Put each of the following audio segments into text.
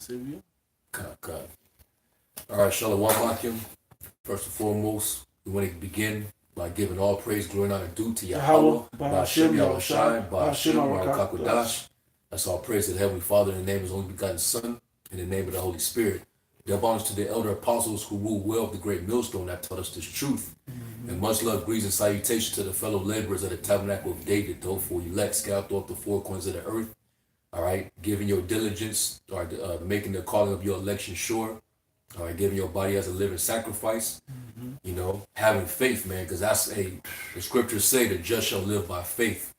Sylvia. Cut. All right, Shalom Akim. First and foremost, we want to begin by giving all praise, glory, and honor due to Yahweh, Ba'ashem Yahushai, Ba'ashem Barakakadash. That's all praise to the Heavenly Father in the name of His only begotten Son, in the name of the Holy Spirit. Double honors to the elder apostles who rule well of the great millstone that taught us this truth. And much love, greetings, and salutation to the fellow laborers of the tabernacle of David, the hopeful elect, scattered throughout the four corners of the earth. All right, giving your diligence, or making the calling of your election sure. All right, giving your body as a living sacrifice. You know, having faith, man, because the scriptures say the just shall live by faith.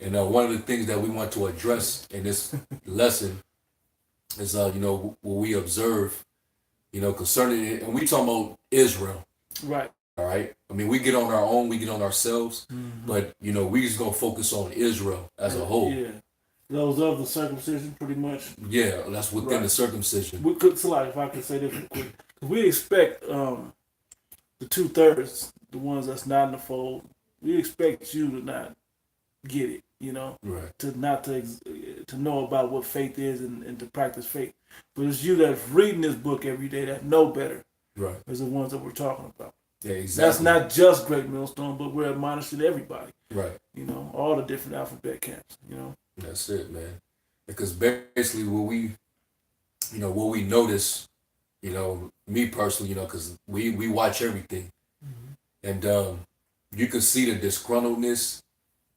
And one of the things that we want to address in this lesson is, what we observe, concerning it, and we talking about Israel. Right. All right. I mean, we get on our own, we get on ourselves, but we just gonna focus on Israel as a whole. Yeah. Those of the circumcision, pretty much. Yeah, that's within the circumcision. We could, if I could say this real quick, we expect the 2/3, the ones that's not in the fold. We expect you to not get it, right? To know about what faith is and to practice faith. But it's you that's reading this book every day that know better. Right. Is the ones that we're talking about. Yeah, exactly. That's not just Great Millstone, but we're admonishing everybody. Right. All the different alphabet camps. That's it, man. Because basically, what we notice, me personally, because we watch everything, and you can see the disgruntledness,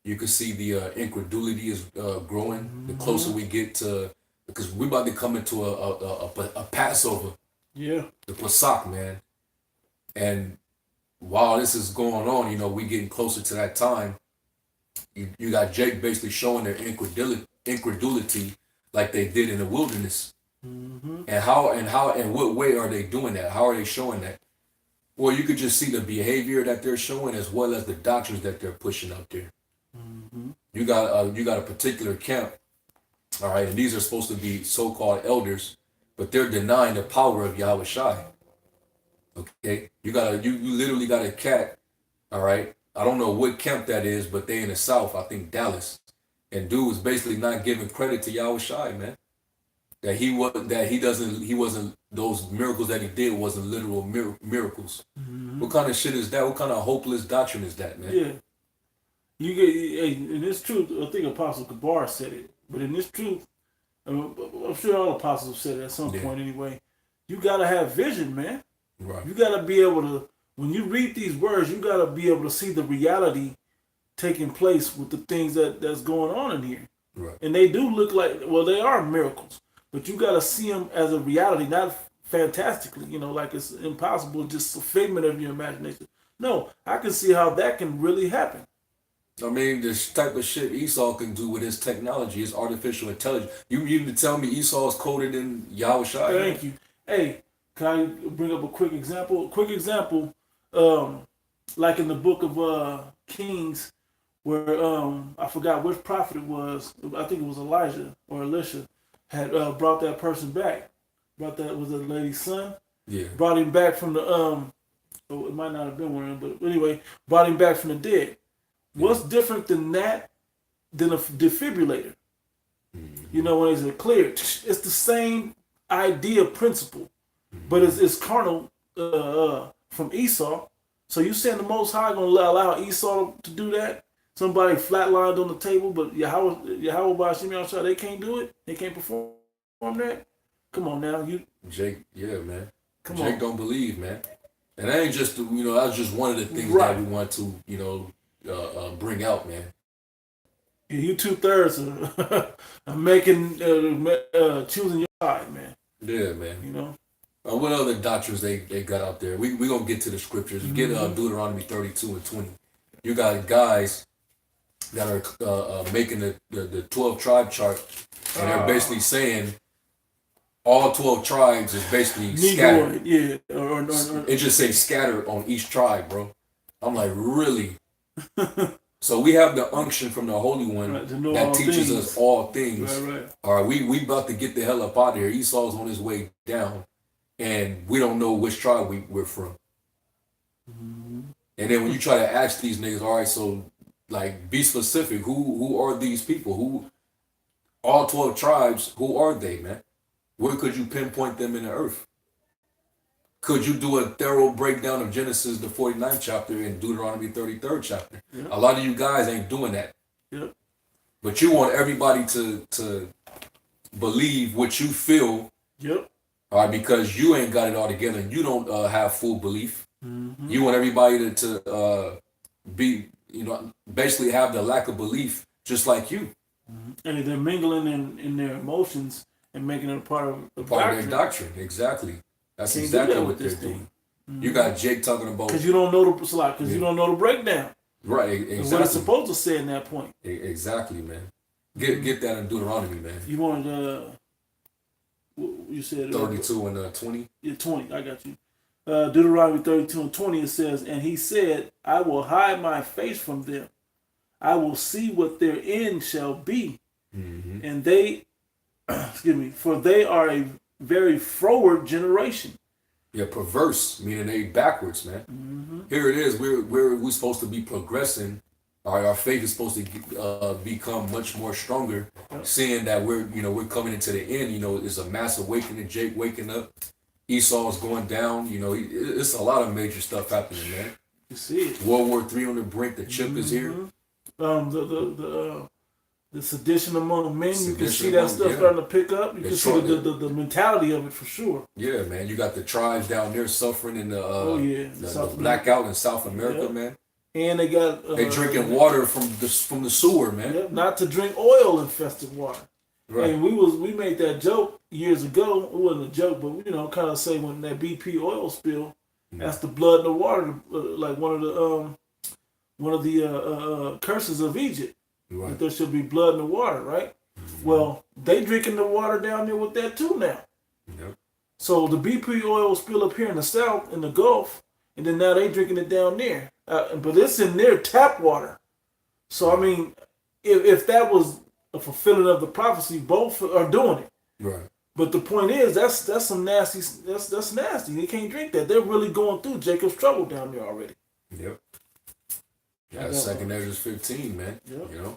you can see the incredulity is growing. The closer we get to, because we're about to come into a Passover. Yeah. The Pesach, man. And while this is going on, we getting closer to that time. You got Jake basically showing their incredulity like they did in the wilderness. And what way are they doing that? How are they showing that? Well, you could just see the behavior that they're showing as well as the doctrines that they're pushing up there. You got a particular camp, all right, and these are supposed to be so-called elders, but they're denying the power of Yahweh Shai. Okay, you literally got a cat, all right. I don't know what camp that is, but they in the South, I think Dallas, and dude was basically not giving credit to Yahweh Shai, man. He wasn't those miracles that he did wasn't literal miracles. What kind of shit is that? What kind of hopeless doctrine is that, man? Yeah, in this truth, I think Apostle Kabar said it, but in this truth, I'm sure all apostles have said it at some point anyway. You gotta have vision, man. Right. You gotta be able to. When you read these words, you gotta be able to see the reality taking place with the things that's going on in here. Right. And they do look like, they are miracles, but you gotta see them as a reality, not fantastically. Like it's impossible, just a figment of your imagination. No, I can see how that can really happen. I mean, this type of shit Esau can do with his technology, his artificial intelligence. You mean to tell me Esau is coded in Yahweh Shai? Thank you. Hey, can I bring up a quick example? Like in the book of Kings, where I forgot which prophet it was. I think it was Elijah or Elisha had brought that person back. Was the lady's son? Yeah. Brought him back from the it might not have been one of them, but anyway, brought him back from the dead. Yeah. What's different than that than a defibrillator? When it's clear, it's the same idea principle, but it's carnal from Esau. So you saying the Most High gonna allow Esau to do that? Somebody flatlined on the table, but Yahweh Ba'ashem Yahushua, they can't do it. They can't perform that. Come on now, Jake, yeah, man. Jake on. Don't believe, man. And that ain't just that's just one of the things that we want to bring out, man. Yeah, you 2/3 are making choosing your side, man. Yeah, man. What other doctrines they got out there? We gonna get to the scriptures. You get Deuteronomy 32 and 20. You got guys that are making the 12 tribe chart, and they're basically saying all 12 tribes is basically scattered. Yeah, it just says scattered on each tribe, bro. I'm like, really? So we have the unction from the Holy One that teaches us all things. Right. All right, we about to get the hell up out of here. Esau's on his way down, and we don't know which tribe we're from. And then when you try to ask these niggas, all right, so like be specific. Who are these people? Who all 12 tribes? Who are they, man? Where could you pinpoint them in the earth? Could you do a thorough breakdown of Genesis, the 49th chapter, and Deuteronomy 33rd chapter? Yep. A lot of you guys ain't doing that. Yep. But you want everybody to believe what you feel. Yep. All right, because you ain't got it all together and you don't have full belief. Mm-hmm. You want everybody to be, basically have the lack of belief just like you. Mm-hmm. And they're mingling in their emotions and making it a part of their doctrine. Exactly. That's exactly what they're doing. Mm-hmm. You got Jake talking about because you don't know you don't know the breakdown. Right. Exactly. What it's supposed to say in that point. Exactly, man. Get that in Deuteronomy, man. You want you said 32 and 20. Yeah, 20. I got you. Deuteronomy 32 and 20. It says, and he said, I will hide my face from them. I will see what their end shall be, and they, excuse me, for they are a very froward generation. Yeah, perverse, meaning they backwards, man. Mm-hmm. Here it is. We're supposed to be progressing. Our faith is supposed to become much more stronger. Yep. Seeing that we're coming into the end. It's a mass awakening. Jake waking up. Esau's going down. It's a lot of major stuff happening, man. You see it. World War III on the brink. The chip is here. The sedition among men, you can see that stuff starting to pick up. You can see the mentality of it for sure. Yeah, man. You got the tribes down there suffering in the blackout in South America, man. And they got they drinking water from the sewer, man. Yep, not to drink oil infested water. Right. And we made that joke years ago. It wasn't a joke, but kind of say when that BP oil spill, that's the blood in the water, like one of the curses of Egypt. Right. That there should be blood in the water, right? Mm-hmm. Well, they drinking the water down there with that too now. Yep. So the BP oil spill up here in the south, in the Gulf, and then now they drinking it down there. But it's in their tap water. So, I mean, if that was a fulfilling of the prophecy, both are doing it. Right. But the point is, that's some nasty, that's nasty. They can't drink that. They're really going through Jacob's trouble down there already. Yep. Yeah, 2nd Ezra 15, man. Yep.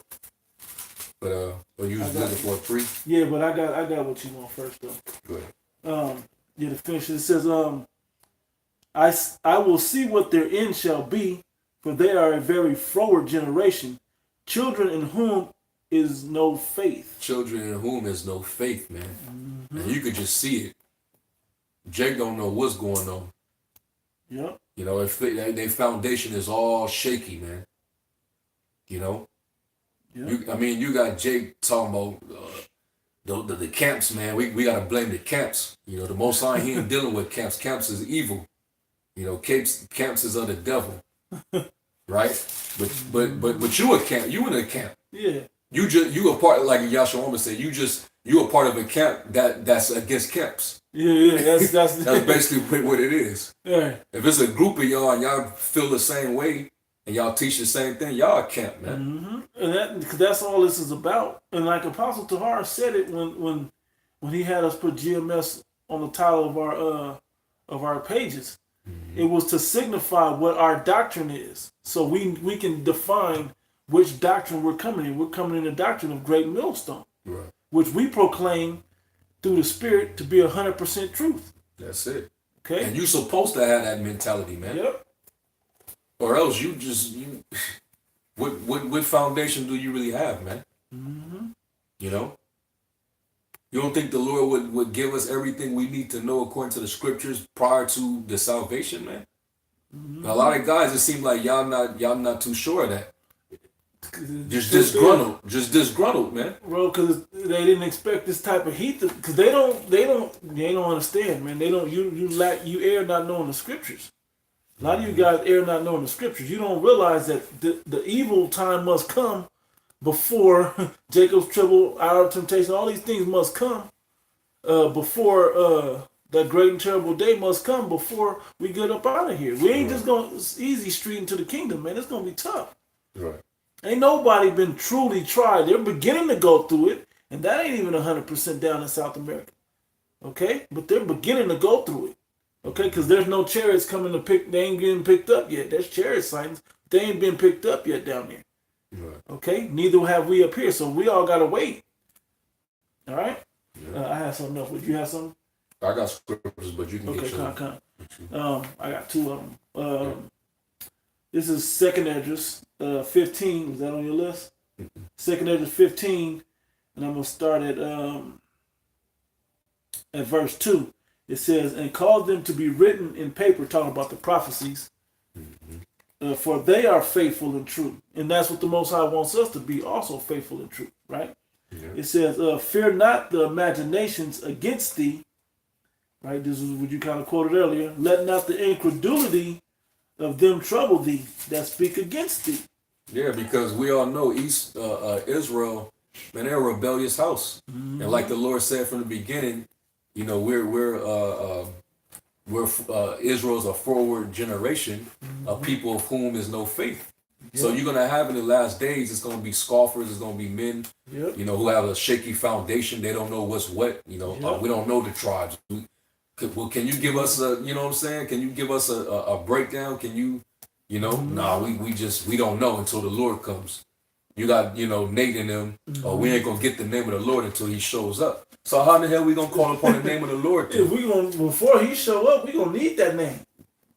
But you was looking for a free? Yeah, but I got what you want first though. Go ahead. To finish it says, I will see what their end shall be, for they are a very froward generation, children in whom is no faith. Children in whom is no faith, man. Mm-hmm. And you could just see it. Jake don't know what's going on. Yep. If their foundation is all shaky, man. Yep. You got Jake talking about the camps, man. We got to blame the camps. The Most High, he ain't dealing with camps. Camps is evil. Camps is of the devil. Right? But you a camp. You in a camp. Yeah. You a part, like Yahshua said, you a part of a camp that's against camps. Yeah, that's basically what it is. Yeah. If it's a group of y'all and y'all feel the same way and y'all teach the same thing, y'all a camp, man. Mm-hmm. And that's all this is about. And like Apostle Tahar said it when he had us put GMS on the title of our pages. Mm-hmm. It was to signify what our doctrine is, so we can define which doctrine we're coming in. We're coming in the doctrine of Great Millstone, right, which we proclaim through the Spirit to be 100% truth. That's it. Okay. And you're supposed to have that mentality, man. Yep. Or else what foundation do you really have, man? Mm-hmm. You don't think the Lord would give us everything we need to know according to the scriptures prior to the salvation, man? Mm-hmm. A lot of guys, it seems like y'all not too sure of that. Just disgruntled, man. Bro, because they didn't expect this type of heat. Because they don't understand, man. You err not knowing the scriptures. A lot of you guys err not knowing the scriptures. You don't realize that the evil time must come before Jacob's trouble, our temptation. All these things must come before that great and terrible day must come before we get up out of here. We ain't just going easy street into the kingdom, man. It's gonna be tough. Right. Ain't nobody been truly tried. They're beginning to go through it, and that ain't even 100% down in South America. Okay? But they're beginning to go through it. Okay? Because there's no chariots coming to pick. They ain't getting picked up yet. There's chariot signs. They ain't been picked up yet down there. Right. Okay? Neither have we up here. So we all got to wait. All right? Yeah. I have something else. Would you have something? I got scriptures, but you can get your. I got two of them. This is Second Esdras 15. Is that on your list? Second Esdras 15, and I'm gonna start at verse 2. It says, "And cause them to be written in paper," talking about the prophecies, "for they are faithful and true." And that's what the Most High wants us to be, also faithful and true, right? Yeah. It says, "Fear not the imaginations against thee," right? This is what you kind of quoted earlier. "Let not the incredulity of them trouble thee that speak against thee." Yeah, because we all know Israel, man, they're a rebellious house, and like the Lord said from the beginning, you know, we're Israel's a forward generation of people of whom is no faith. Yep. So you're gonna have in the last days, it's gonna be scoffers, it's gonna be men, yep, you know, who have a shaky foundation. They don't know what's what. You know, yep, we don't know the tribes. Well, can you give us a, you know what I'm saying? Can you give us a breakdown? Can you, you know? Nah, we don't know until the Lord comes. You got, you know, Nate and them, we ain't gonna get the name of the Lord until he shows up. So how in the hell we gonna call upon the name of the Lord? If we gonna, before he show up, we gonna need that name.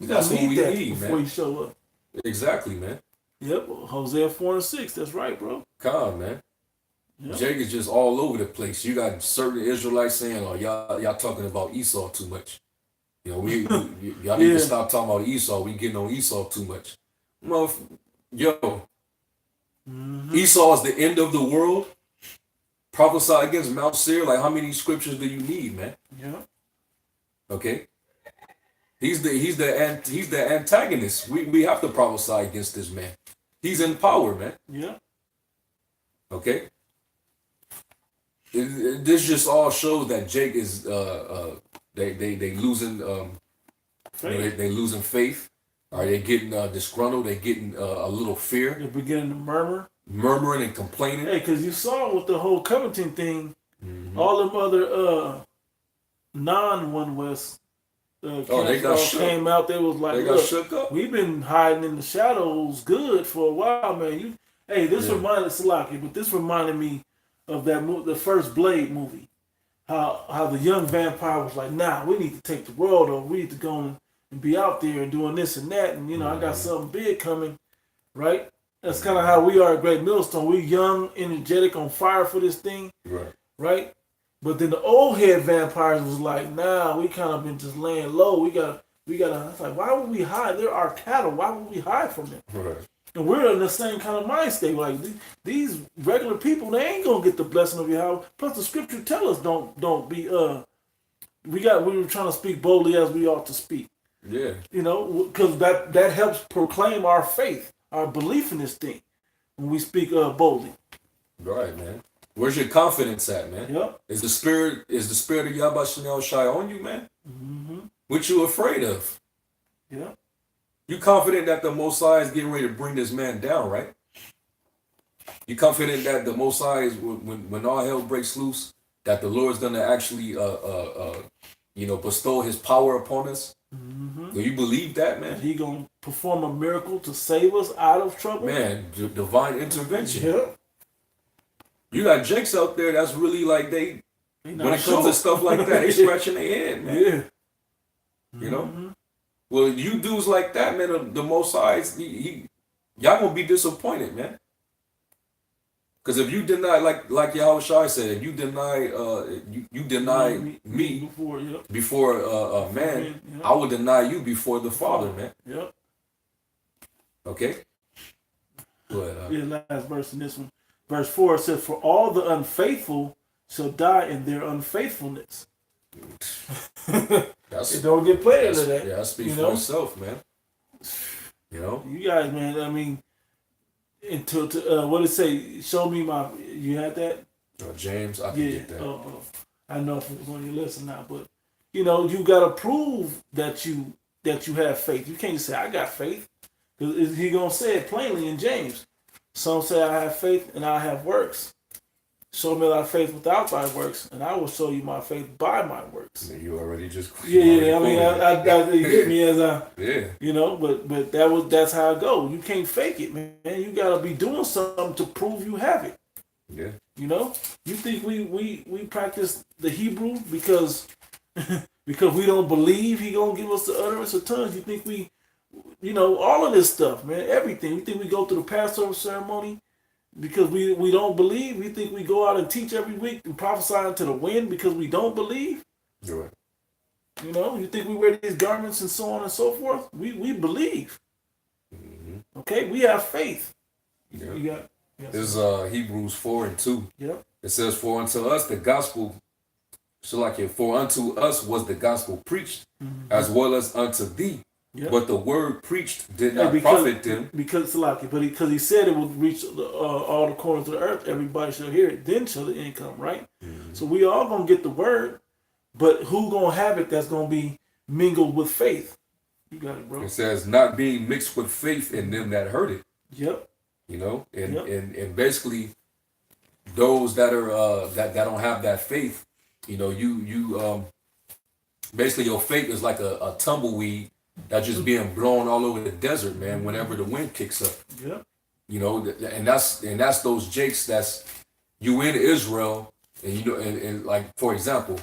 That's what we need, before he show up. Exactly, man. Yep, Hosea 4:6. That's right, bro. Come, man. Yep. Jake is just all over the place. You got certain Israelites saying, "Oh, y'all talking about Esau too much." You know, y'all need to stop talking about Esau. We getting on Esau too much. Esau is the end of the world. Prophesy against Mount Seir. Like, how many scriptures do you need, man? Yeah. Okay. He's the antagonist. We have to prophesy against this man. He's in power, man. Yeah. Okay. This just all shows that Jake is they losing they losing faith. Are they getting disgruntled? They getting a little fear. They're beginning to murmuring and complaining. Hey, because you saw with the whole Covington thing, all them other non-One West they came out. They was like, they got shook up. We've been hiding in the shadows good for a while, man. This reminded me of that the first Blade movie. How the young vampire was like, nah, we need to take the world over. We need to go and be out there and doing this and that. And, I got something big coming, right? That's kind of how we are at Great Millstone. We young, energetic, on fire for this thing, right? But then the old head vampires was like, nah, we kind of been just laying low. We gotta. It's like, why would we hide? They're our cattle. Why would we hide from them? Right. And we're in the same kind of mind state. Like these regular people, they ain't gonna get the blessing of Yahweh. Plus, the scripture tell us don't be. We were trying to speak boldly as we ought to speak. Yeah. Because that helps proclaim our faith, our belief in this thing when we speak boldly. Right, man. Where's your confidence at, man? Yep. Is the spirit of Yahweh Shem Shai on you, man? Mm-hmm. What you afraid of? Yeah. You confident that the Most High is getting ready to bring this man down, right? You confident that the Most High is when all hell breaks loose, that the Lord's gonna actually bestow His power upon us? Mm-hmm. Do you believe that, man? He gonna perform a miracle to save us out of trouble? Man, divine intervention. Yeah. You got Jakes out there that's really like when it comes to stuff like that, they scratching their head, man. Yeah. You know? Well, you dudes like that, man, the Most High, y'all gonna be disappointed, man. Because if you deny, like Yahweh Shai said, if you deny you deny me before man, I will deny you before the Father, man. Yep. Okay? Go ahead. Last verse in this one. Verse 4 says, "For all the unfaithful shall die in their unfaithfulness." It don't get played into that. Yeah, that speaks for itself, man. You guys, man. I mean, what did it say? Show me my. You had that? James, I can get that. I don't know if it was on your list or not, but you gotta prove that you have faith. You can't just say I got faith, because he gonna say it plainly in James. Some say I have faith and I have works. Show me thy faith without thy works, and I will show you my faith by my works. You already just I mean, it hit me as but that's how it goes. You can't fake it, man. You gotta be doing something to prove you have it. Yeah. You know, you think we practice the Hebrew because because we don't believe he gonna give us the utterance of tongues. You think we, all of this stuff, man, everything. You think we go through the Passover ceremony because we don't believe? We think we go out and teach every week and prophesy into the wind because we don't believe? You're right. You think we wear these garments and so on and so forth? We believe. Mm-hmm. Okay, we have faith. Yeah. You got. This is Hebrews 4:2. Yep. It says, "For unto us the gospel, for unto us was the gospel preached, as well as unto thee. Yep. But the word preached did not profit them." Because he said it would reach all the corners of the earth. Everybody shall hear it. Then shall the end come, right? Mm-hmm. So we all gonna get the word, but who gonna have it? That's gonna be mingled with faith. You got it, bro. It says, "Not being mixed with faith in them that heard it." Yep. And basically, those that are that don't have that faith, you basically your faith is like a tumbleweed that's just being blown all over the desert, man. Whenever the wind kicks up, and that's those jakes that's you in Israel, and and like for example,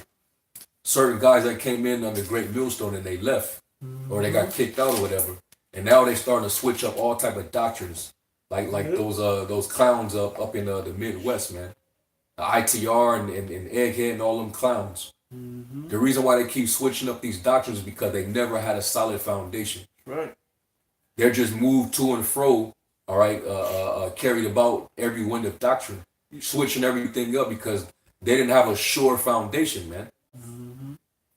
certain guys that came in under Great Millstone and they left, or they got kicked out or whatever, and now they starting to switch up all type of doctrines. Like those clowns up in the Midwest, man. The ITR and Egghead and all them clowns. Mm-hmm. The reason why they keep switching up these doctrines is because they never had a solid foundation. Right. They're just moved to and fro, all right, carried about every wind of doctrine, switching everything up because they didn't have a sure foundation, man. Mm-hmm.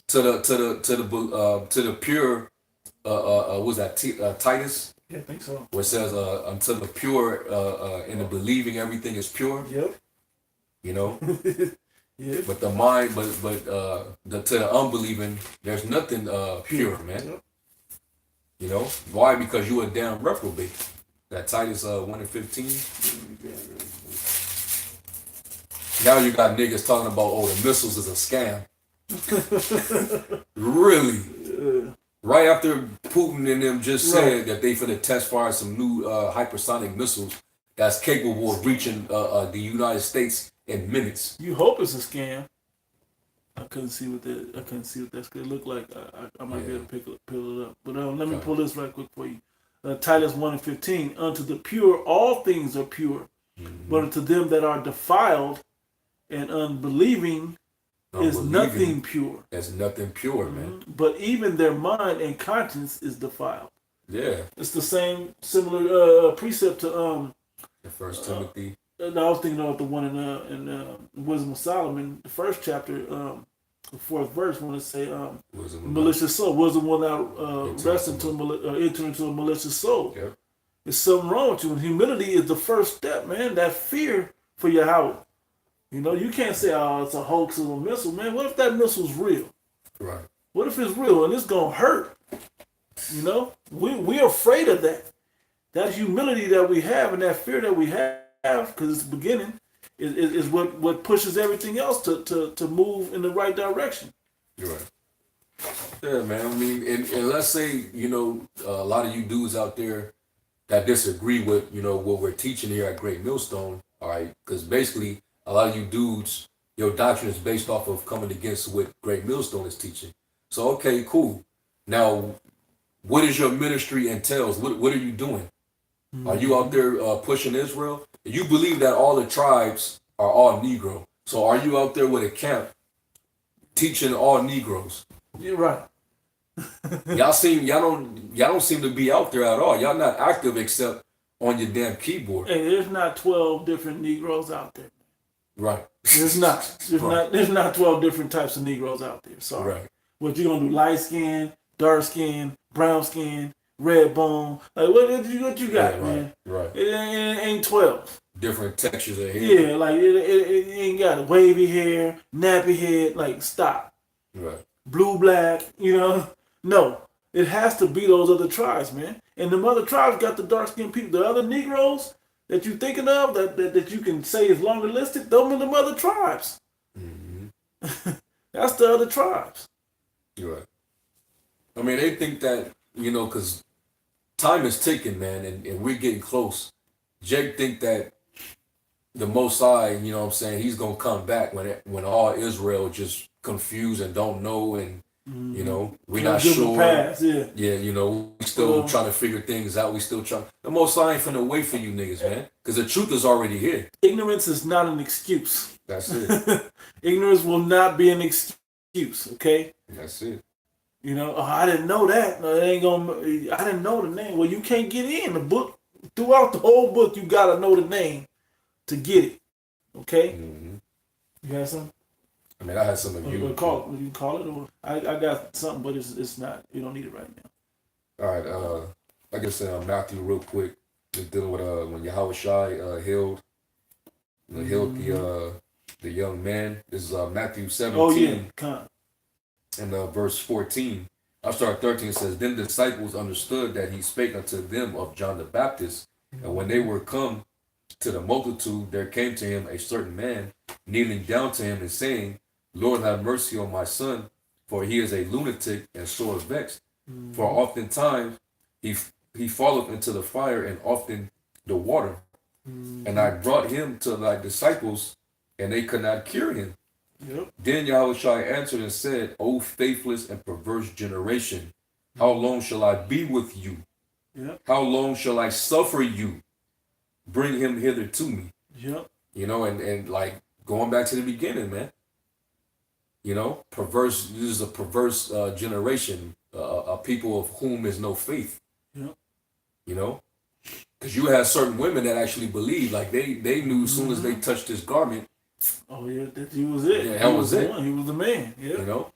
To the pure, was that Titus? Yeah, I think so. Where it says, until the pure, in the believing everything is pure. Yep. Yeah. But the mind, to the unbelieving, there's nothing pure, man. Yep. Why? Because you a damn reprobate. That Titus 1:15. Now you got niggas talking about, the missiles is a scam. Really? Yeah. Right after Putin and them just said that they finna test fire some new hypersonic missiles that's capable of reaching the United States in minutes. You hope it's a scam. I couldn't see what that's gonna look like. I might be able to pull it up. But let me pull this right quick for you. Titus 1:15. Unto the pure all things are pure, but unto them that are defiled and unbelieving is nothing pure. There's nothing pure, man. But even their mind and conscience is defiled. Yeah. It's the similar precept to First Timothy. I was thinking of the one in Wisdom of Solomon, the first chapter, the fourth verse, when it say malicious soul. Wisdom will not enter into a malicious soul. Yep. There's something wrong with you. And humility is the first step, man. That fear for Yahweh. You can't say, it's a hoax of a missile, man. What if that missile's real? Right. What if it's real and it's gonna hurt? We're afraid of that. That humility that we have and that fear that we have, because it's the beginning, is what pushes everything else to move in the right direction. You're right. Yeah, man. I mean, and let's say, a lot of you dudes out there that disagree with, what we're teaching here at Great Millstone, all right? Because basically, a lot of you dudes, your doctrine is based off of coming against what Great Millstone is teaching. So, okay, cool. Now, what is your ministry entails? What are you doing? Mm-hmm. Are you out there pushing Israel? You believe that all the tribes are all Negro. So are you out there with a camp teaching all Negroes? You're right. y'all don't seem to be out there at all. Y'all not active except on your damn keyboard. Hey, there's not 12 different Negroes out there. Right. There's not. There's not 12 different types of Negroes out there. Sorry. Right. What you gonna do? Light skin, dark skin, brown skin, red bone. Like what you got, man? Right. It ain't 12. Different textures of hair. Yeah, like it ain't got wavy hair, nappy head. Like stop. Right. Blue, black. No. It has to be those other tribes, man. And them other tribes got the dark skinned people. The other Negroes that you thinking of that you can say is longer listed, those are them other tribes. Mm-hmm. That's the other tribes. You're right. I mean, they think that, because time is ticking, man, and we're getting close. Jake think that, the Most High, you know what I'm saying, he's going to come back when all Israel just confused and don't know, and, you know, we're not sure. Yeah, you know, we still trying to figure things out. We still trying. The Most High ain't finna wait for you niggas, man, because the truth is already here. Ignorance is not an excuse. That's it. Ignorance will not be an excuse, okay? That's it. You know, oh, I didn't know that. No, it ain't gonna. I didn't know the name. Well, you can't get in the book. Throughout the whole book, you gotta know the name to get it. Okay. Mm-hmm. You have something? I mean, I had something. You can call it, or I got something, but it's not. You don't need it right now. All right. Like I said, Matthew, real quick, just dealing with when Yahweh Shai healed the young man. This is Matthew 17. Oh yeah, and verse 14. I start 13. It says, Then the disciples understood that he spake unto them of John the Baptist. And when they were come to the multitude, there came to him a certain man, kneeling down to him and saying, Lord, have mercy on my son, for he is a lunatic and sore vexed. For oftentimes he falleth into the fire, and often the water. And I brought him to thy disciples, and they could not cure him. Yep. Then Yahushua answered and said, O faithless and perverse generation, how long shall I be with you? Yep. How long shall I suffer you? Bring him hither to me. Yep. You know, and like going back to the beginning, man. You know, perverse. This is a perverse generation, a people of whom is no faith. Yep. You know, because you had certain women that actually believed, like they knew as soon as they touched his garment. Oh yeah, that he was it. Yeah, that was it. He was the man. Yeah. You know.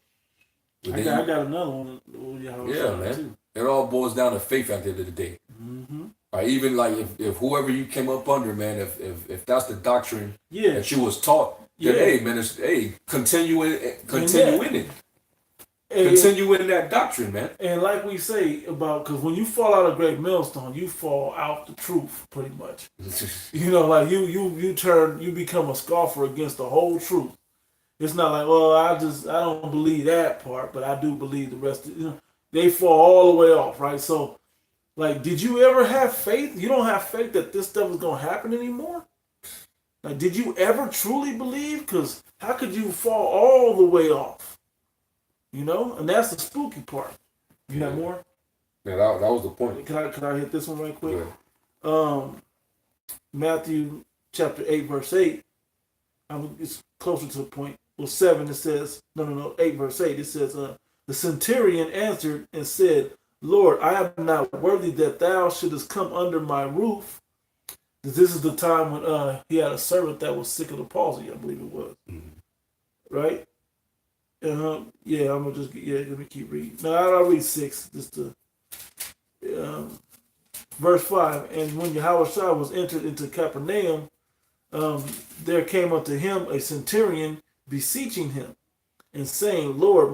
I got another one. Yeah, man. Too. It all boils down to faith at the end of the day. Mm-hmm. Or even like if whoever you came up under, man, if that's the doctrine that you was taught, then hey, man, continue in it. Continue in that doctrine, man. And like we say about, because when you fall out of great millstone, you fall out the truth, pretty much. You know, like you become a scoffer against the whole truth. It's not like, well, I don't believe that part, but I do believe the rest. They fall all the way off, right? So, like, did you ever have faith? You don't have faith that this stuff is gonna happen anymore. Like, did you ever truly believe? Because how could you fall all the way off? You know, and that's the spooky part. You have more? Yeah, that was the point. Can I hit this one right quick? Yeah. Matthew chapter 8, verse 8. It's closer to the point. Well, 7, it says, no, 8, verse 8, it says, the centurion answered and said, Lord, I am not worthy that thou shouldest come under my roof. This is the time when he had a servant that was sick of the palsy, I believe it was. Mm-hmm. Right? Yeah, I'm gonna let me keep reading. No, I'll read 6. Just to verse 5. And when Yahushua was entered into Capernaum, there came unto him a centurion beseeching him, and saying, Lord,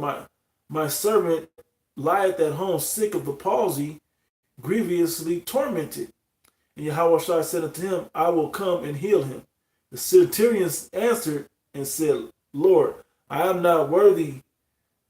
my servant lieth at home sick of the palsy, grievously tormented. And Yahushua said unto him, I will come and heal him. The centurion answered and said, Lord, I am not worthy,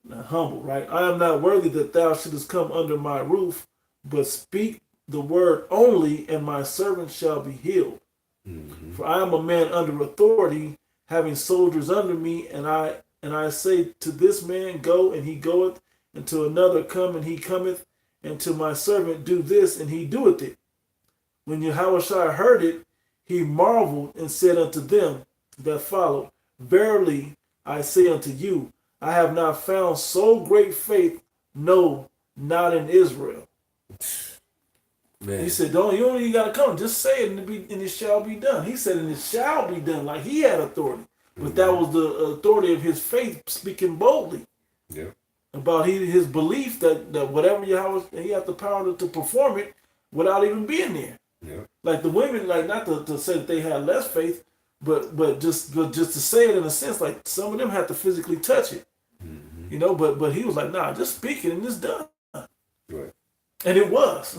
not humble, right? I am not worthy that thou shouldest come under my roof, but speak the word only, and my servant shall be healed. Mm-hmm. For I am a man under authority, having soldiers under me, and I say to this man, go, and he goeth, and to another, come, and he cometh, and to my servant, do this, and he doeth it. When Yahushua heard it, he marveled and said unto them that followed, Verily I say unto you, I have not found so great faith, no, not in Israel. Man. He said, you don't even got to come. Just say it and it shall be done. He said, and it shall be done, like he had authority. But that was the authority of his faith speaking boldly. Yeah. About his belief that whatever Yahweh, he had the power to perform it without even being there. Yeah. Like the women, like not to say that they had less faith, but just to say it in a sense, like some of them had to physically touch it. Mm-hmm. You know, but he was like, nah, just speak it and it's done. Right. And it was.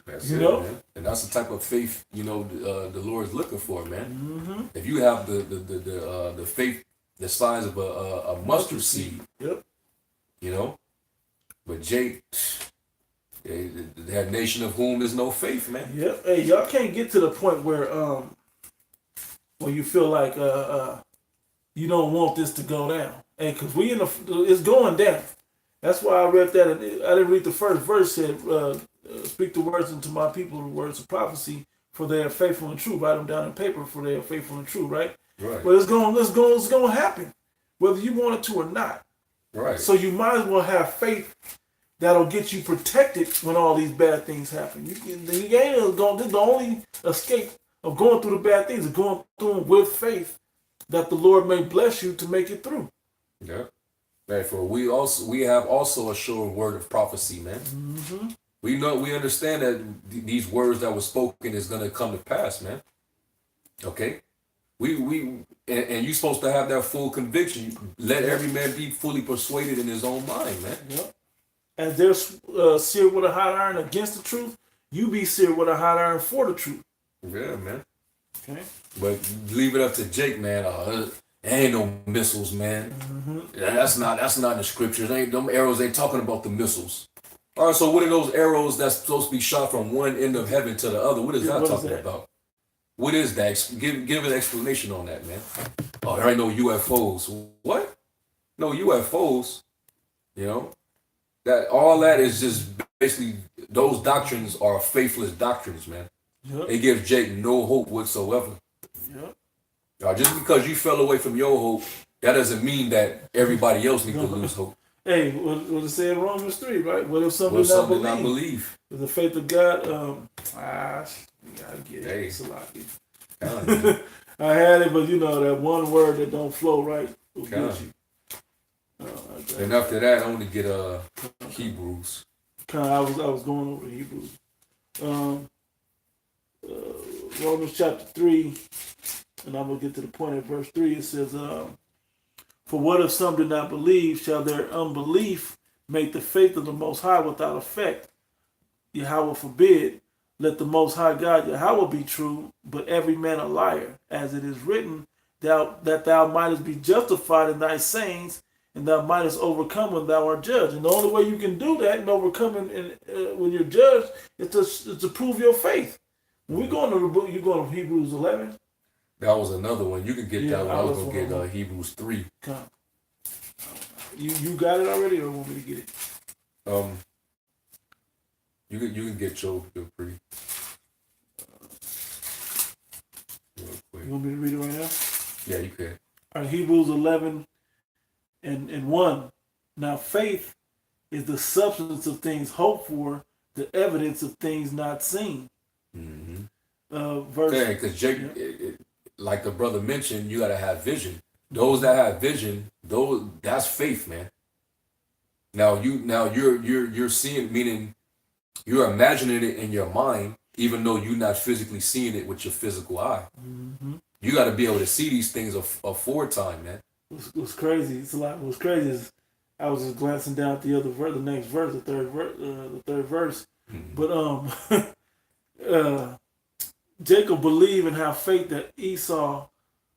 That's you know, man. And that's the type of faith, you know, the Lord's looking for, man. Mm-hmm. If you have the faith the size of a mustard seed, yep. You know, but Jake, that nation of whom is no faith, man. Yep. Hey, y'all can't get to the point where when you feel like you don't want this to go down, and because it's going down. That's why I read that. And I didn't read the first verse. Said, "Speak the words into my people, the words of prophecy, for they are faithful and true." Write them down in paper, for they are faithful and true. Right. Right. But it's going to happen, whether you want it to or not. Right. So you might as well have faith that'll get you protected when all these bad things happen. You ain't going. This is the only escape of going through the bad things, is going through them with faith that the Lord may bless you to make it through. Yeah. Right. For we have also a sure word of prophecy, man. Mm-hmm. We understand that these words that were spoken is gonna come to pass, man. Okay. And you're supposed to have that full conviction. Let every man be fully persuaded in his own mind, man. Yep. As they're seared with a hot iron against the truth, you be seared with a hot iron for the truth. Yeah, man. Okay. But leave it up to Jake, man. Ain't no missiles, man. Mm-hmm. That's not in the scriptures. Them arrows ain't talking about the missiles. All right, so what are those arrows that's supposed to be shot from one end of heaven to the other? What is that talking about? What is that? Give an explanation on that, man. Oh, there ain't no UFOs. What? No UFOs. You know, all that is just basically, those doctrines are faithless doctrines, man. Yep. They give Jake no hope whatsoever. Yep. Just because you fell away from your hope, that doesn't mean that everybody else needs to lose hope. Hey, what it said in Romans 3, right? What if something not believe? With the faith of God, you gotta get it. Hey. It's a lot. I had it, but that one word that don't flow right will get you. And after that, I want to get Hebrews. I was going over Hebrews. Romans chapter 3, and I'm going to get to the point at verse 3. It says, "For what if some do not believe? Shall their unbelief make the faith of the Most High without effect? Yahweh forbid. Let the Most High God Yahweh be true, but every man a liar, as it is written, that thou mightest be justified in thy sayings, and thou mightest overcome when thou art judged." And the only way you can do that and overcome when you're judged is to prove your faith. When we go into the book, you go to Hebrews 11. That was another one. You can get that one. I was going to get Hebrews 3. Come. You got it already, or want me to get it? You can get your pretty. You want me to read it right now? Yeah, you can. All right, Hebrews 11 and 1. Now faith is the substance of things hoped for, the evidence of things not seen. Mm-hmm. Verse. Yeah, because Jake, like the brother mentioned, you gotta have vision. Those that have vision, that's faith, man. Now you're seeing, meaning you're imagining it in your mind, even though you're not physically seeing it with your physical eye. Mm-hmm. You got to be able to see these things aforetime, man. What's crazy? It's a lot. What's crazy is I was just glancing down at the next verse, the third verse. Mm-hmm. But Jacob believed and have faith that Esau,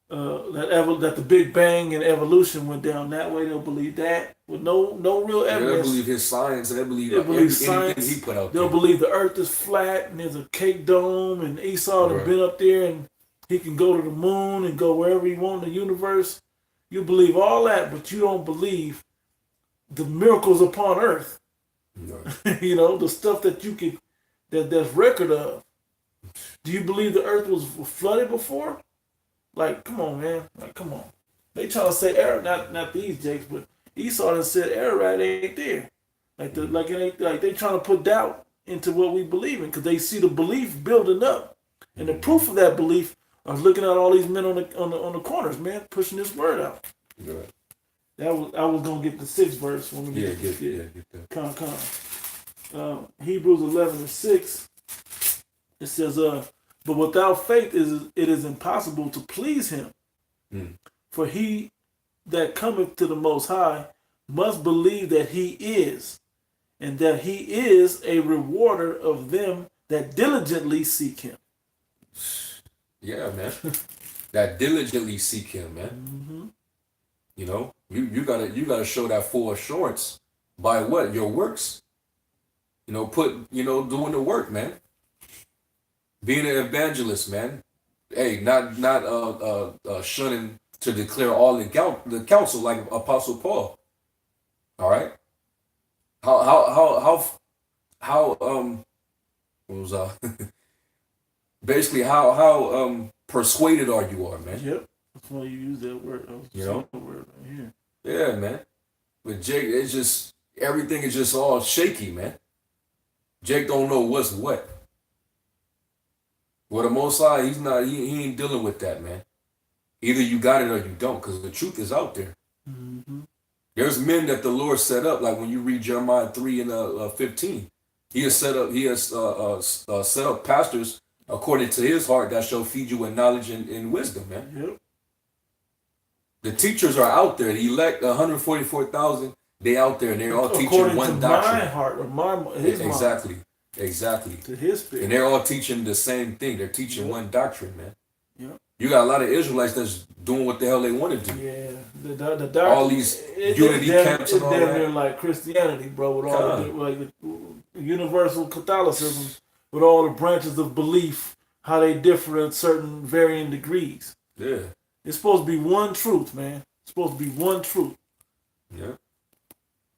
that the Big Bang and evolution went down that way. They'll believe that with no real evidence. They'll believe his science. They'll believe anything he put out there. They'll believe the Earth is flat and there's a cake dome, and Esau has been up there and he can go to the moon and go wherever he wants in the universe. You believe all that, but you don't believe the miracles upon Earth. No. The stuff that you can, that's record of. Do you believe the Earth was flooded before? Like, come on, man. Like, come on. They trying to say not these Jakes, but Esau done said Ararat ain't there. Like it ain't, like they trying to put doubt into what we believe in, because they see the belief building up, and the proof of that belief. I was looking at all these men on the corners, man, pushing this word out. Right. I was gonna get the 6th verse when we get that. Come. Hebrews 11:6. It says, "But without faith it is impossible to please him. For he that cometh to the Most High must believe that he is, and that he is a rewarder of them that diligently seek him." Yeah, man. That diligently seek him, man. Mm-hmm. You gotta show that full assurance by what? Your works. Doing the work, man. Being an evangelist, man. not shunning to declare all the counsel like Apostle Paul. All right. How what was basically how persuaded are you man? Yep. That's why you use that word. You know, the word right here. Yeah, man. But Jake, it's just everything is just all shaky, man. Jake don't know what's what. Well, the Most High, he ain't dealing with that, man. Either you got it or you don't, because the truth is out there. Mm-hmm. There's men that the Lord set up, like when you read Jeremiah 3 and 15. He has set up pastors according to his heart that shall feed you with knowledge and wisdom, man. Yep. The teachers are out there. The elect 144,000, they out there and they're all teaching one doctrine. My heart or his exactly. mind. Exactly. To his spirit. And they're all teaching the same thing. They're teaching one doctrine, man. Yep. You got a lot of Israelites that's doing what the hell they want to do. Yeah. The doctrine, all these unity camps and all that. They're like Christianity, bro, with all the universal Catholicism, with all the branches of belief, how they differ in certain varying degrees. Yeah. It's supposed to be one truth, man. It's supposed to be one truth. Yeah.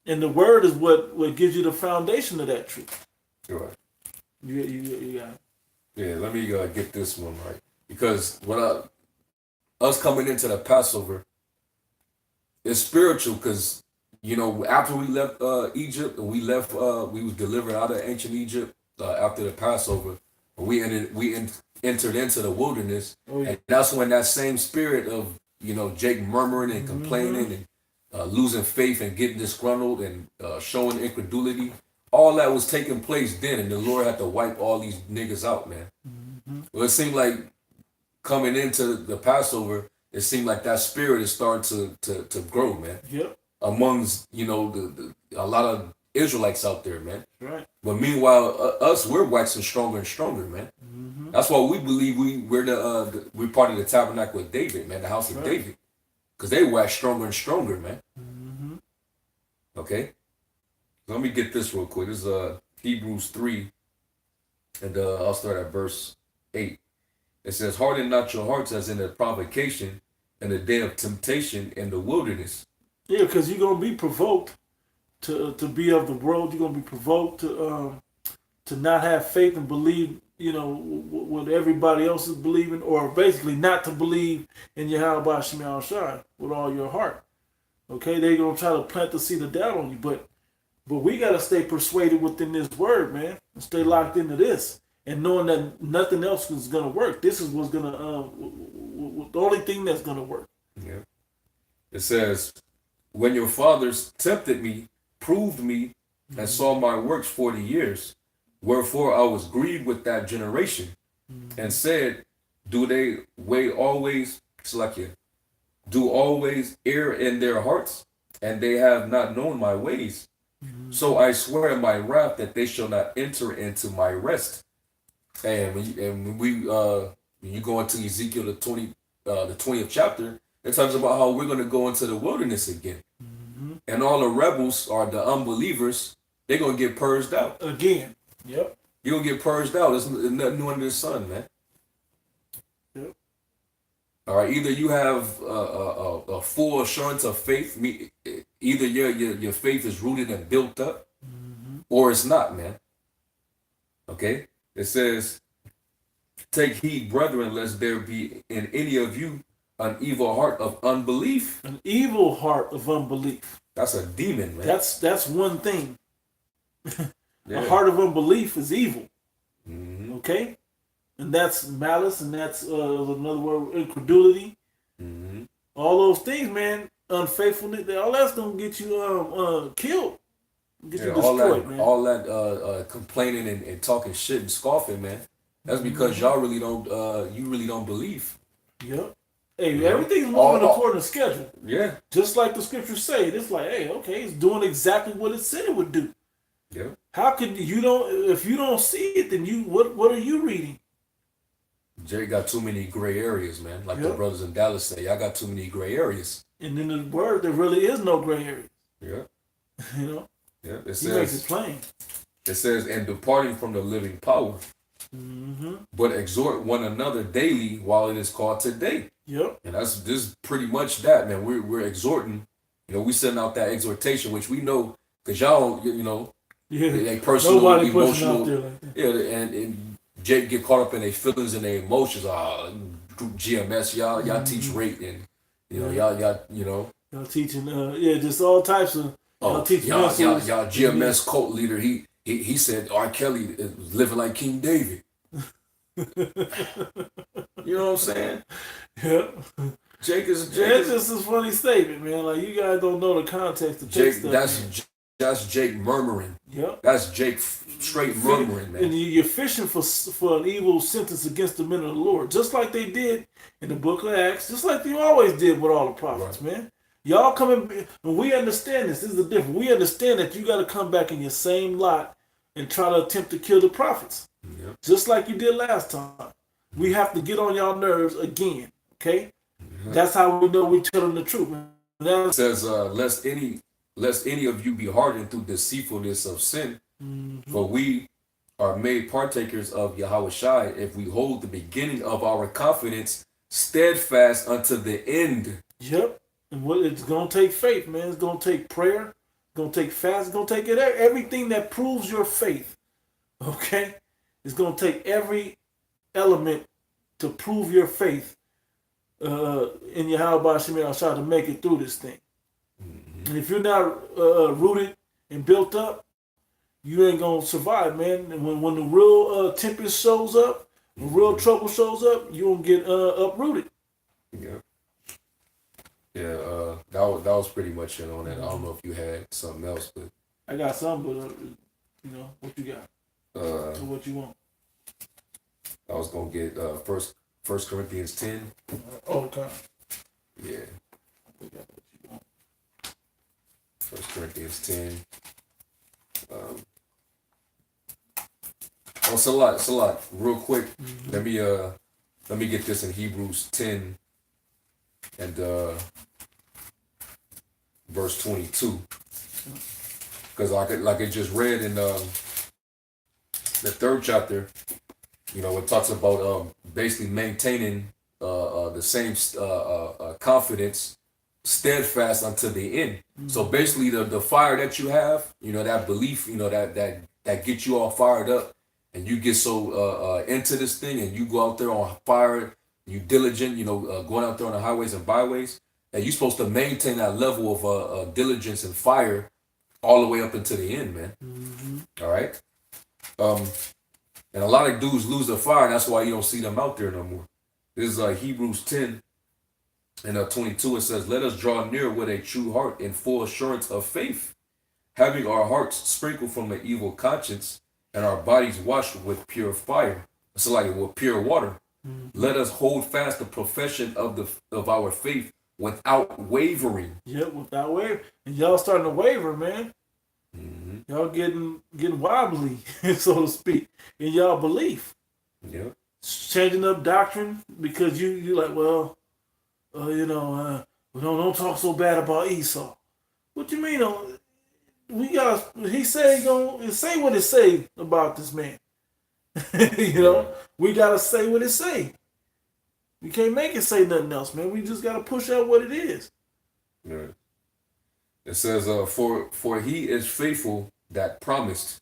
And the word is what gives you the foundation of that truth. You're right. You got it. Yeah, let me get this one right. Because us coming into the Passover, it's spiritual because, after we left Egypt and we was delivered out of ancient Egypt after the Passover, we entered into the wilderness. Oh, yeah. And that's when that same spirit of, Jake murmuring and complaining and losing faith and getting disgruntled and showing incredulity, all that was taking place then, and the Lord had to wipe all these niggas out, man. Mm-hmm. Well, it seemed like coming into the Passover, it seemed like that spirit is starting to grow, man. Yep. Amongst, a lot of Israelites out there, man. Right. But meanwhile, we're waxing stronger and stronger, man. Mm-hmm. That's why we believe we're part of the tabernacle of David, man, the house of David. Because they wax stronger and stronger, man. Mm-hmm. Okay? Let me get this real quick. This is Hebrews 3, and I'll start at verse 8. It says, harden not your hearts as in the provocation and the day of temptation in the wilderness. Yeah, because you're going to be provoked to be of the world. You're going to be provoked to not have faith and believe, what everybody else is believing, or basically not to believe in Yahweh Shema Shai with all your heart. Okay, they're going to try to plant the seed of doubt on you, but we got to stay persuaded within this word, man, and stay locked into this. And knowing that nothing else is going to work. This is what's going to, the only thing that's going to work. Yeah. It says, when your fathers tempted me, proved me, and saw my works 40 years, wherefore I was grieved with that generation, and said, do always err in their hearts, and they have not known my ways. So I swear in my wrath that they shall not enter into my rest. And when you go into Ezekiel the 20th chapter, it talks about how we're going to go into the wilderness again, and all the rebels or the unbelievers, they're going to get purged out again. Yep, you're gonna get purged out. There's nothing new under the sun, man. Yep. All right, either you have a full assurance of faith. Either your faith is rooted and built up, or it's not, man. Okay. It says, take heed, brethren, lest there be in any of you an evil heart of unbelief. An evil heart of unbelief. That's a demon, man. That's one thing. Yeah. A heart of unbelief is evil. Mm-hmm. Okay? And that's malice, and that's another word, incredulity. Mm-hmm. All those things, man, unfaithfulness, all that's going to get you killed. Get you destroyed, man. All that complaining and talking shit and scoffing, man. That's because y'all really don't, you really don't believe. Yep. Hey, everything's moving according to schedule. Yeah. Just like the scriptures say. It's like, hey, okay, it's doing exactly what it said it would do. Yeah. How could if you don't see it, then what are you reading? Jerry got too many gray areas, man. Like the brothers in Dallas say, I got too many gray areas. And in the word, there really is no gray area. Yeah. You know? Yeah. He makes it plain. It says, and departing from the living power, but exhort one another daily while it is called today. Yep. And this is pretty much that, man. We're exhorting, we sending out that exhortation, which we know, because y'all, they personal, nobody emotional, out there like that. Yeah, and Jake get caught up in their feelings and their emotions. GMS, y'all teach rate, and y'all teaching, just all types of. Y'all GMS cult leader. He said R. Kelly was living like King David. You know what I'm saying? Yep. Jake is That's just a funny statement, man. Like, you guys don't know the context of Jake. Stuff, that's Jake murmuring. Yep. That's Jake straight murmuring, man. And you're fishing for an evil sentence against the men of the Lord, just like they did in the book of Acts, just like you always did with all the prophets, man. Y'all coming, and we understand this. This is the difference. We understand that you got to come back in your same lot and try to attempt to kill the prophets, just like you did last time. We have to get on y'all nerves again, okay? That's how we know we're telling the truth. It says, lest any of you be hardened through deceitfulness of sin, for we are made partakers of Yahushua if we hold the beginning of our confidence steadfast unto the end. Yep. And what it's going to take faith, man. It's going to take prayer. It's going to take fast. It's going to take everything that proves your faith, okay? It's going to take every element to prove your faith in Yahweh Shemel to make it through this thing. And if you're not rooted and built up, you ain't gonna survive, man. And when the real tempest shows up, when real trouble shows up, you gonna get uprooted. Yeah. Yeah. That was pretty much it on that. I don't know if you had something else, but I got some, but what you got? So what you want? I was gonna get First Corinthians 10. Okay. Yeah. First Corinthians 10. It's a lot. Real quick, let me get this in Hebrews 10 and verse 22. Because like I just read in the 3rd chapter, it talks about basically maintaining the same confidence, steadfast unto the end. So basically, the fire that you have, that belief, that gets you all fired up, and you get so into this thing, and you go out there on fire, you diligent, going out there on the highways and byways, and you're supposed to maintain that level of diligence and fire all the way up until the end, man. All right. And a lot of dudes lose their fire, and that's why you don't see them out there no more. This is Hebrews 10 and 22. It says, "Let us draw near with a true heart in full assurance of faith, having our hearts sprinkled from an evil conscience and our bodies washed with pure fire." It's like with pure water. Let us hold fast the profession of our faith without wavering. Yep, without wavering. And y'all starting to waver, man. Y'all getting wobbly, so to speak, in y'all belief. Yeah. Changing up doctrine because you like, well, we don't talk so bad about Esau. What you mean? He said he gonna say what it say about this man. We gotta say what it say. We can't make it say nothing else, man. We just gotta push out what it is. Yeah. It says, for he is faithful that promised.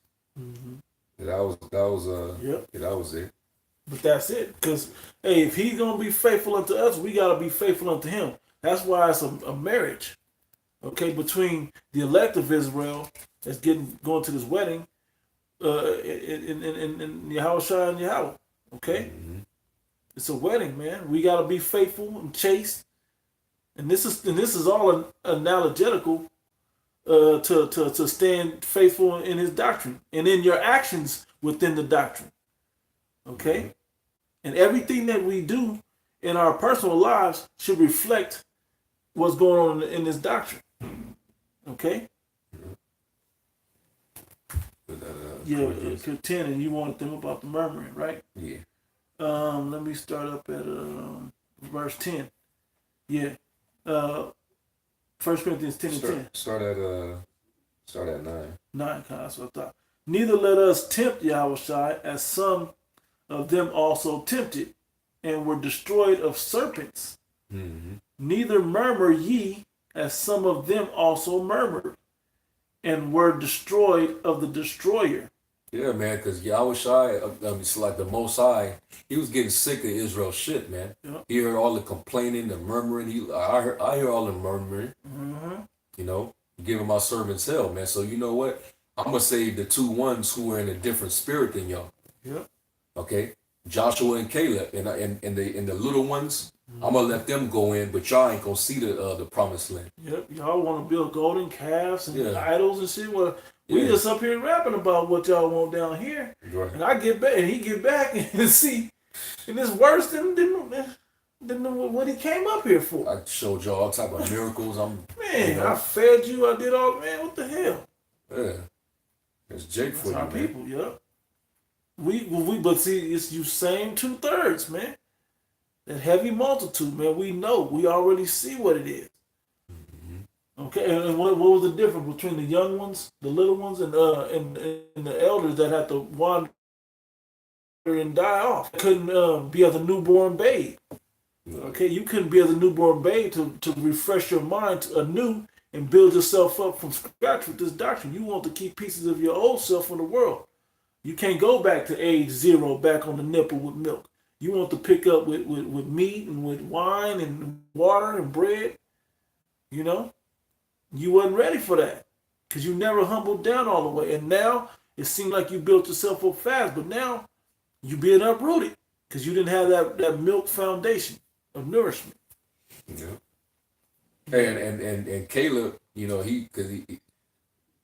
That was it. But that's it. Because, hey, if he's going to be faithful unto us, we got to be faithful unto him. That's why it's a marriage, okay, between the elect of Israel that's going to this wedding in Yahushua and Yahweh, okay? It's a wedding, man. We got to be faithful and chaste. And this is all analogetical to stand faithful in his doctrine and in your actions within the doctrine. Okay? And everything that we do in our personal lives should reflect what's going on in this doctrine. Okay? Yeah, 10, and you wanted them about the murmuring, right? Yeah. Let me start up at verse 10. Yeah. 1 Corinthians 10 and 10. Start at 9. 9, kind of, so I thought. Neither let us tempt Yahushua as some of them also tempted, and were destroyed of serpents. Mm-hmm. Neither murmur ye, as some of them also murmured, and were destroyed of the destroyer. Yeah, man, because Yahushua, it's like the Most High, he was getting sick of Israel's shit, man. Yep. He heard all the complaining, the murmuring. I hear all the murmuring. Mm-hmm. You know, giving my servants hell, man. So you know what? I'm gonna save the two ones who are in a different spirit than y'all. Yep. Okay, Joshua and Caleb, and the little ones. I'm gonna let them go in, but y'all ain't gonna see the promised land. Yep. Y'all want to build golden calves and Yeah. idols and shit. Well, we Yeah. just up here rapping about what y'all want down here, Right. and I get back, and he get back and see, and it's worse than what he came up here for. I showed y'all all type of miracles. Man, you know. I fed you. I did all. Man, what the hell? Yeah, it's Jake for That's you, our man. people. Yep. But see, it's you same 2/3, man. That heavy multitude, man. We know. We already see what it is. Mm-hmm. Okay, and what was the difference between the young ones, the little ones, and the elders that had to wander and die off? Couldn't be as a newborn babe. Okay, you couldn't be as a newborn babe to refresh your mind anew and build yourself up from scratch with this doctrine. You want to keep pieces of your old self in the world. You can't go back to age 0, back on the nipple with milk. You want to pick up with meat and with wine and water and bread. You know, you wasn't ready for that because you never humbled down all the way. And now it seemed like you built yourself up fast, but now you being uprooted because you didn't have that milk foundation of nourishment. Yeah. And Caleb, you know,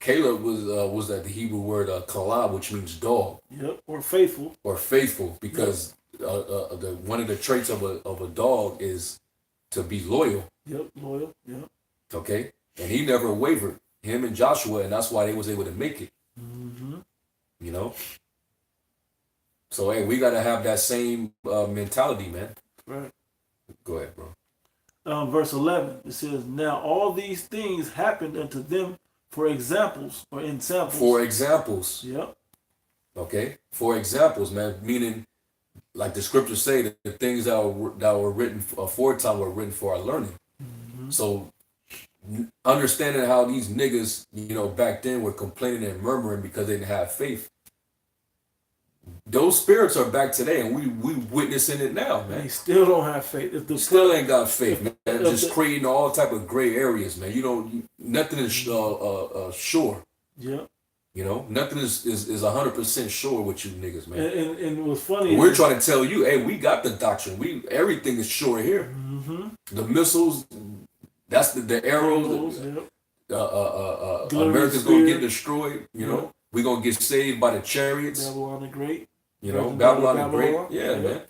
Caleb was that the Hebrew word kalab, which means dog. Yep, or faithful. Or faithful, because one of the traits of a dog is to be loyal. Yep, loyal. Yep. Okay, and he never wavered. Him and Joshua, and that's why they was able to make it. Mm-hmm. You know. So hey, we gotta have that same mentality, man. Right. Go ahead, bro. Verse 11, it says, "Now all these things happened unto them for examples," or in samples. For examples. Yep. Okay. For examples, man. Meaning, like the scriptures say, that the things that were written aforetime were written for our learning. Mm-hmm. So, understanding how these niggas, you know, back then were complaining and murmuring because they didn't have faith. Those spirits are back today, and we witnessing it now, man. They still don't have faith. Still ain't got faith, man. Just creating all type of gray areas, man. Nothing is sure. Yeah. You know, nothing is 100% sure with you niggas, man. And what's funny, we're trying to tell you, hey, we got the doctrine. Everything is sure here. Mm-hmm. The missiles, that's the arrows. Yep. America's gonna get destroyed. You know, we're gonna get saved by the chariots. Babylon the Great. You know, Babylon the Great. Yeah, man.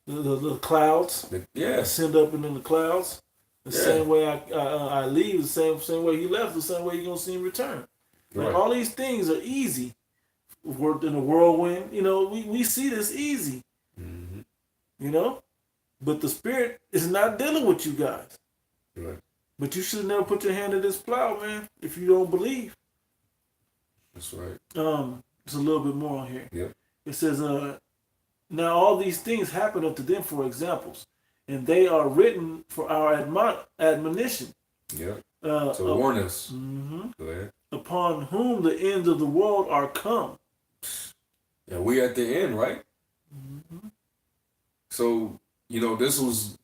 The clouds. Ascend up into the clouds. The same way I leave, the same way he left, the same way you're gonna see him return. Right. Like, all these things are easy. Worked in a whirlwind. You know, we see this easy. Mm-hmm. You know, but the spirit is not dealing with you guys. Right. But you should never put your hand in this plow, man, if you don't believe. That's right. There's a little bit more on here. Yep. It says, "Now all these things happen unto them for examples, and they are written for our admonition." Yeah. To warn us. Mm-hmm. Go ahead. "Upon whom the ends of the world are come." And we at the end, right? Mm-hmm. So, you know, this was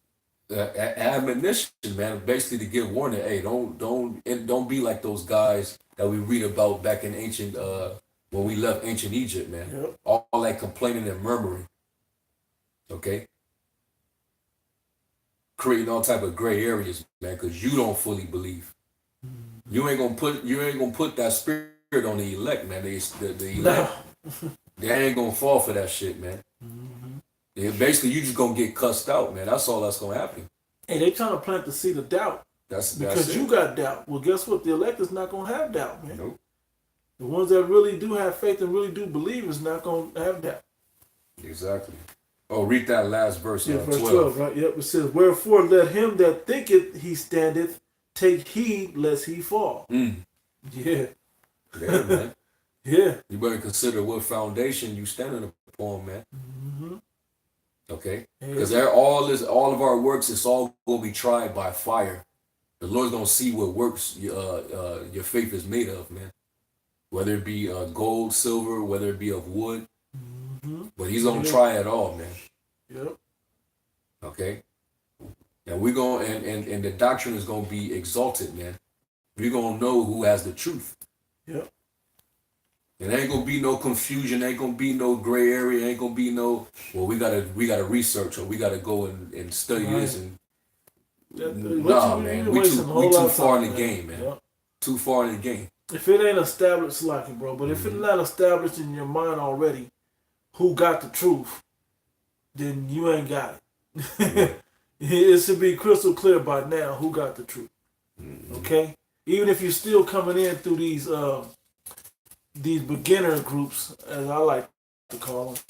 admonition, man, basically to give warning. Hey, don't be like those guys that we read about back in ancient when we left ancient Egypt, man. Yep. All that complaining and murmuring. Okay? Creating all type of gray areas, man, because you don't fully believe. Mm-hmm. You ain't gonna put that spirit on the elect, man. The elect. They ain't gonna fall for that shit, man. Mm-hmm. Basically, you just gonna get cussed out, man. That's all that's gonna happen. And they trying to plant the seed of doubt. Because you got doubt. Well, guess what? The elect is not gonna have doubt, man. Nope. The ones that really do have faith and really do believe is not gonna have doubt. Exactly. Oh, read that last verse. Verse 12, right? Yep. It says, "Wherefore let him that thinketh he standeth take heed lest he fall." Yeah. Yeah, man. Yeah. You better consider what foundation you standing upon, man. Mm-hmm. Okay? Because all of our works, it's all going to be tried by fire. The Lord's going to see what works your faith is made of, man. Whether it be gold, silver, whether it be of wood. Mm-hmm. But he's going to try it all, man. Yep. Okay? And we're going and the doctrine is going to be exalted, man. We're going to know who has the truth. Yep. And there ain't gonna be no confusion, ain't gonna be no gray area, ain't gonna be no, well, we gotta research or we gotta go and study this and man, we too far in the game, man. Yep. Too far in the game. If it ain't established, like it, bro, but if it's not established in your mind already who got the truth, then you ain't got it. It should be crystal clear by now who got the truth. Okay? Even if you're still coming in through these beginner groups, as I like to call them,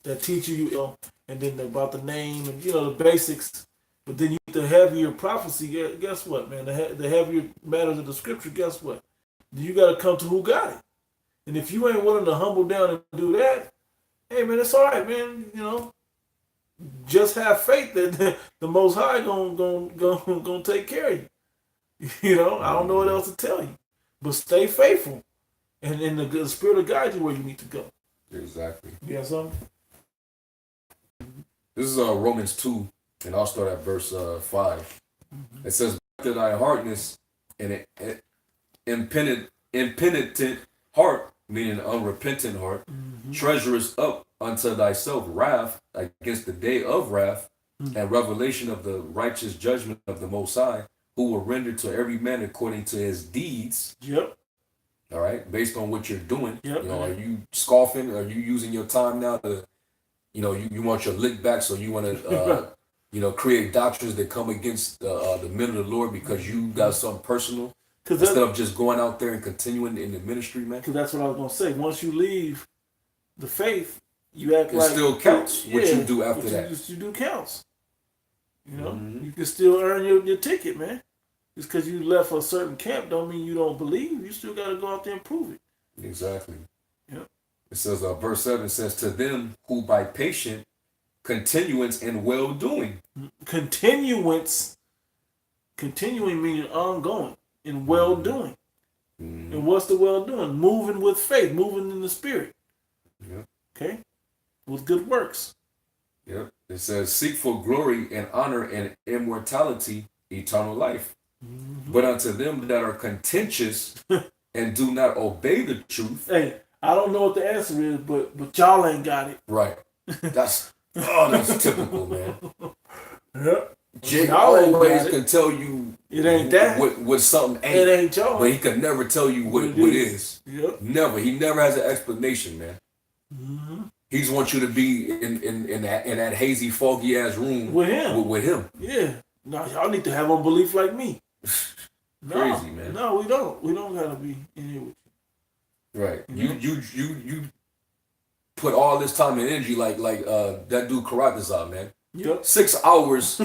that teach you, and then about the name and the basics. But then the heavier prophecy, guess what, man? The heavier matters of the scripture, guess what? You got to come to who got it. And if you ain't willing to humble down and do that, hey, man, it's all right, man. Just have faith that the Most High gonna take care of you. I don't know what else to tell you, but stay faithful. And the Spirit will guide you where you need to go. Exactly. You got something? This is Romans 2, and I'll start at verse 5. Mm-hmm. It says, "To thy hardness and impenitent heart," meaning unrepentant heart, treasurest up unto thyself wrath against the day of wrath and revelation of the righteous judgment of the Most High, who will render to every man according to his deeds. Yep. All right, based on what you're doing. Yep. Are you scoffing? Are you using your time now to, you want your lick back, so you want to, create doctrines that come against the men of the Lord because you got something personal instead of just going out there and continuing in the ministry, man? Because that's what I was gonna say. Once you leave the faith, you act like it still counts. What you do after that, you do counts. You can still earn your ticket, man. Just because you left a certain camp don't mean you don't believe. You still got to go out there and prove it. Exactly. Yep. It says, verse 7 says, "To them who by patient continuance in well-doing." Continuing meaning ongoing in well-doing. And what's the well-doing? Moving with faith, moving in the Spirit. Yep. Okay? With good works. Yep. It says, "Seek for glory and honor and immortality, eternal life. But unto them that are contentious and do not obey the truth." Hey, I don't know what the answer is, but y'all ain't got it. Right. That's typical, man. Yep. Jake always can tell you it ain't that. What something ain't. It ain't y'all. But he can never tell you what is. Yep. Never. He never has an explanation, man. He just wants you to be in that hazy, foggy ass room with him. With him. Yeah. No, y'all need to have unbelief like me. Crazy, man. No, we don't. We don't gotta be in here with you. Right. You put all this time and energy like that dude Karatazar, man. Yep. 6 hours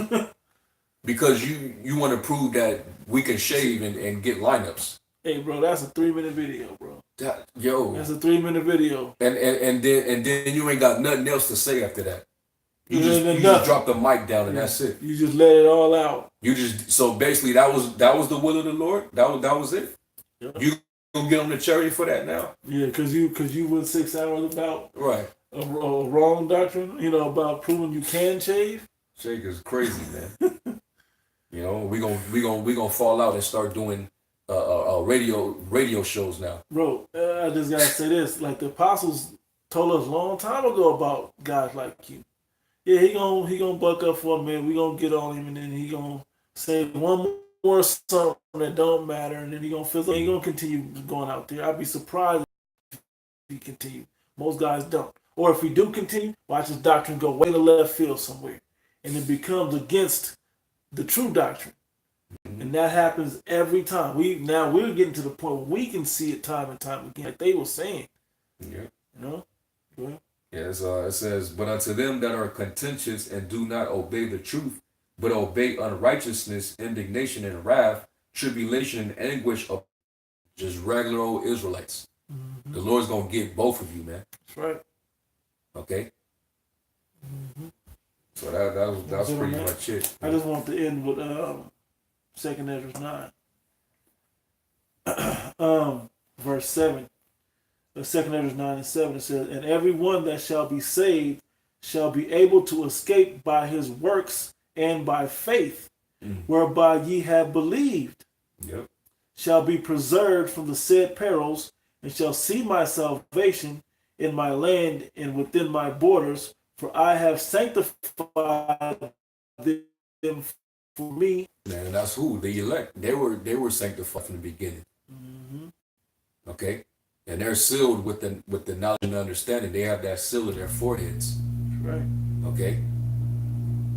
because you want to prove that we can shave and get lineups. Hey, bro, that's a 3-minute video, bro. That's a 3-minute video. And then you ain't got nothing else to say after that. You just drop the mic down and that's it. You just let it all out. So basically that was the will of the Lord. That was it. Yep. You gonna get on the cherry for that now? Yeah, because you went 6 hours about a wrong doctrine. About proving you can shave. Shake is crazy, man. we gonna fall out and start doing radio shows now. Bro, I just gotta say this: like the apostles told us a long time ago about guys like you. Yeah, he gonna buck up for a minute. We gonna get on him, and then he gonna say one more something that don't matter, and then he gonna fizzle. He gonna continue going out there. I'd be surprised if he continue. Most guys don't. Or if we do continue, watch his doctrine go way in the left field somewhere, and it becomes against the true doctrine, and that happens every time. We're getting to the point where we can see it time and time again, like they were saying. Yeah. Go ahead. Yes, it says, "But unto them that are contentious and do not obey the truth, but obey unrighteousness, indignation, and wrath, tribulation, and anguish of just regular old Israelites." The Lord's going to get both of you, man. That's right. Okay? Mm-hmm. So that was pretty much it. I just want to end with 2 Ezra 9. Verse 7. 2 Ezra 9:7, it says, and everyone that shall be saved shall be able to escape by his works and by faith, whereby ye have believed, Yep. shall be preserved from the said perils, and shall see my salvation in my land and within my borders, for I have sanctified them for me. Man, that's who? The elect. They were sanctified from the beginning. Mm-hmm. Okay? And they're sealed with the knowledge and understanding. They have that seal in their foreheads. Right. Okay?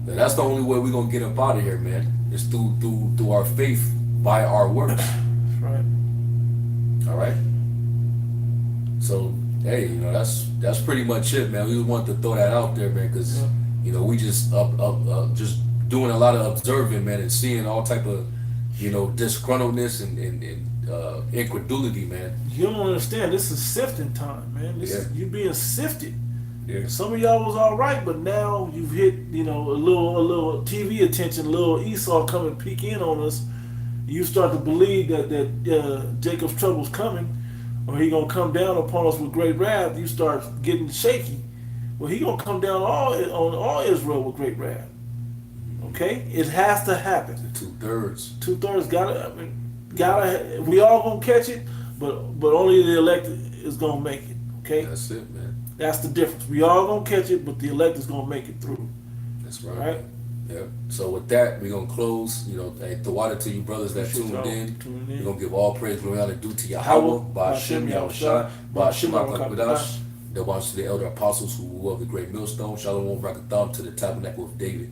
And that's the only way we're gonna get up out of here, man. Is through our faith by our works. That's right. Alright? So, hey, that's pretty much it, man. We just wanted to throw that out there, man, because we just just doing a lot of observing, man, and seeing all type of disgruntledness and incredulity, man. You don't understand. This is sifting time, man. This is you being sifted. Yeah. Some of y'all was all right, but now you've hit, a little TV attention, a little Esau come and peek in on us. You start to believe that Jacob's trouble's coming, or he gonna come down upon us with great wrath. You start getting shaky. Well, he gonna come down on all Israel with great wrath. Okay, it has to happen. 2/3. 2/3 gotta. We all gonna catch it, but only the elect is gonna make it. Okay, that's it, man. That's the difference. We all gonna catch it, but the elect is gonna make it through. That's right. Right. Yep. So with that, we're gonna close. Hey, the water to you brothers that tuned in. We're gonna give all praise, glory, honor, due to Yahweh, Ba'ashem Yahushua, Ba'ashem HaKadosh. The ones to the elder apostles who were of the great millstone. Shalom, Rakatham to the tabernacle of David.